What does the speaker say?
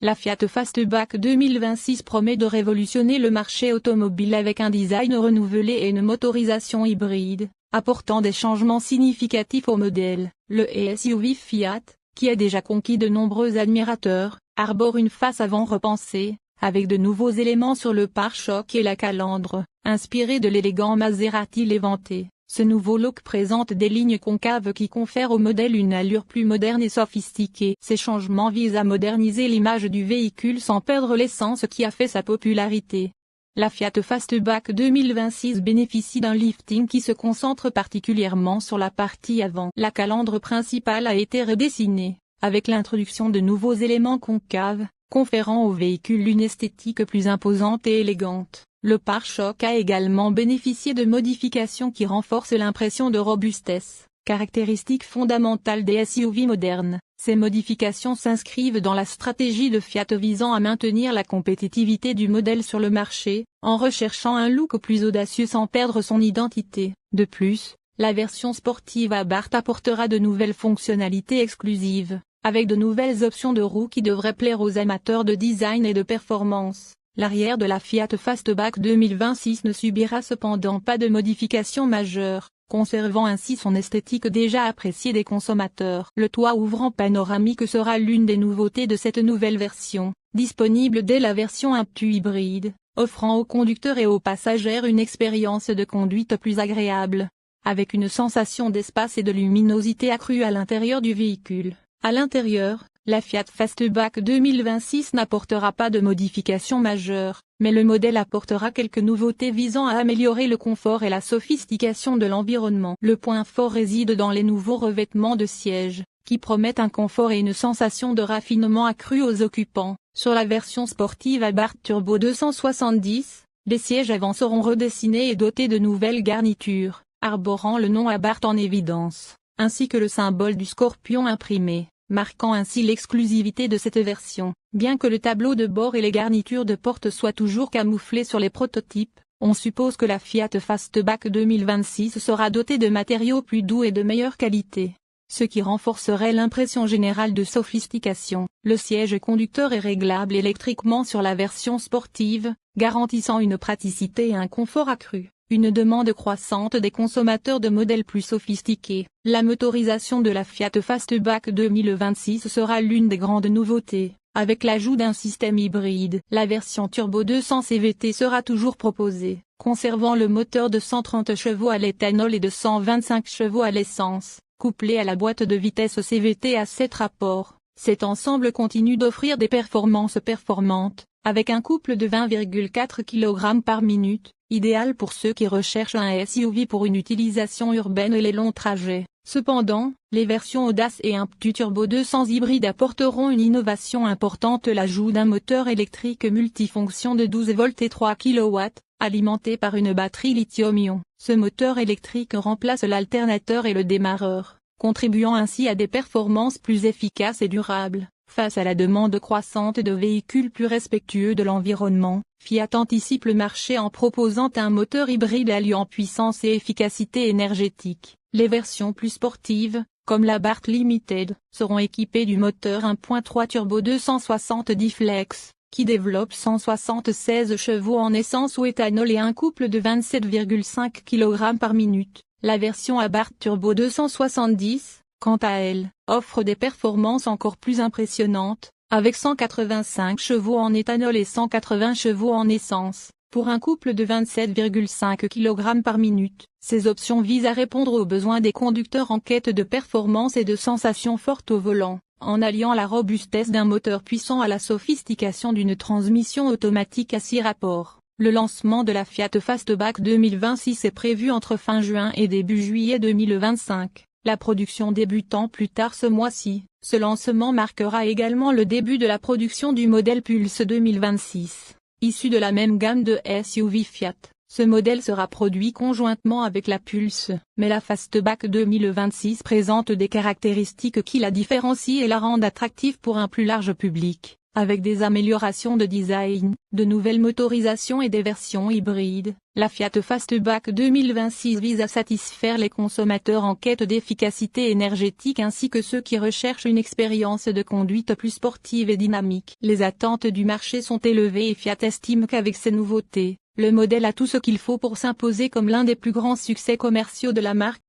La Fiat Fastback 2026 promet de révolutionner le marché automobile avec un design renouvelé et une motorisation hybride, apportant des changements significatifs au modèle. Le SUV Fiat, qui a déjà conquis de nombreux admirateurs, arbore une face avant repensée, avec de nouveaux éléments sur le pare-choc et la calandre, inspiré de l'élégant Maserati Levante. Ce nouveau look présente des lignes concaves qui confèrent au modèle une allure plus moderne et sophistiquée. Ces changements visent à moderniser l'image du véhicule sans perdre l'essence qui a fait sa popularité. La Fiat Fastback 2026 bénéficie d'un lifting qui se concentre particulièrement sur la partie avant. La calandre principale a été redessinée, avec l'introduction de nouveaux éléments concaves, conférant au véhicule une esthétique plus imposante et élégante. Le pare-choc a également bénéficié de modifications qui renforcent l'impression de robustesse, caractéristique fondamentale des SUV modernes. Ces modifications s'inscrivent dans la stratégie de Fiat visant à maintenir la compétitivité du modèle sur le marché, en recherchant un look plus audacieux sans perdre son identité. De plus, la version sportive Abarth apportera de nouvelles fonctionnalités exclusives, avec de nouvelles options de roues qui devraient plaire aux amateurs de design et de performance. L'arrière de la Fiat Fastback 2026 ne subira cependant pas de modifications majeures, conservant ainsi son esthétique déjà appréciée des consommateurs. Le toit ouvrant panoramique sera l'une des nouveautés de cette nouvelle version, disponible dès la version Aptu hybride, offrant aux conducteurs et aux passagers une expérience de conduite plus agréable, avec une sensation d'espace et de luminosité accrue à l'intérieur du véhicule. À l'intérieur, la Fiat Fastback 2026 n'apportera pas de modifications majeures, mais le modèle apportera quelques nouveautés visant à améliorer le confort et la sophistication de l'environnement. Le point fort réside dans les nouveaux revêtements de sièges, qui promettent un confort et une sensation de raffinement accrue aux occupants. Sur la version sportive Abarth Turbo 270, les sièges avant seront redessinés et dotés de nouvelles garnitures, arborant le nom Abarth en évidence, ainsi que le symbole du scorpion imprimé, marquant ainsi l'exclusivité de cette version. Bien que le tableau de bord et les garnitures de porte soient toujours camouflés sur les prototypes, on suppose que la Fiat Fastback 2026 sera dotée de matériaux plus doux et de meilleure qualité, ce qui renforcerait l'impression générale de sophistication. Le siège conducteur est réglable électriquement sur la version sportive, garantissant une praticité et un confort accru. Une demande croissante des consommateurs de modèles plus sophistiqués. La motorisation de la Fiat Fastback 2026 sera l'une des grandes nouveautés, avec l'ajout d'un système hybride. La version Turbo 200 CVT sera toujours proposée, conservant le moteur de 130 chevaux à l'éthanol et de 125 chevaux à l'essence, couplé à la boîte de vitesse CVT à 7 rapports. Cet ensemble continue d'offrir des performances performantes, avec un couple de 20,4 kg par minute, idéal pour ceux qui recherchent un SUV pour une utilisation urbaine et les longs trajets. Cependant, les versions Audace et Aptu Turbo 200 hybrides apporteront une innovation importante, l'ajout d'un moteur électrique multifonction de 12 volts et 3 kW, alimenté par une batterie lithium-ion. Ce moteur électrique remplace l'alternateur et le démarreur, contribuant ainsi à des performances plus efficaces et durables. Face à la demande croissante de véhicules plus respectueux de l'environnement, Fiat anticipe le marché en proposant un moteur hybride alliant puissance et efficacité énergétique. Les versions plus sportives, comme l'Abarth Limited, seront équipées du moteur 1.3 Turbo 270 Flex, qui développe 176 chevaux en essence ou éthanol et un couple de 27,5 kg par minute. La version Abarth Turbo 270, quant à elle, offre des performances encore plus impressionnantes, avec 185 chevaux en éthanol et 180 chevaux en essence, pour un couple de 27,5 kg par minute. Ces options visent à répondre aux besoins des conducteurs en quête de performance et de sensations fortes au volant, en alliant la robustesse d'un moteur puissant à la sophistication d'une transmission automatique à 6 rapports. Le lancement de la Fiat Fastback 2026 est prévu entre fin juin et début juillet 2025. La production débutant plus tard ce mois-ci, ce lancement marquera également le début de la production du modèle Pulse 2026. Issu de la même gamme de SUV Fiat, ce modèle sera produit conjointement avec la Pulse, mais la Fastback 2026 présente des caractéristiques qui la différencient et la rendent attractive pour un plus large public. Avec des améliorations de design, de nouvelles motorisations et des versions hybrides, la Fiat Fastback 2026 vise à satisfaire les consommateurs en quête d'efficacité énergétique ainsi que ceux qui recherchent une expérience de conduite plus sportive et dynamique. Les attentes du marché sont élevées et Fiat estime qu'avec ces nouveautés, le modèle a tout ce qu'il faut pour s'imposer comme l'un des plus grands succès commerciaux de la marque.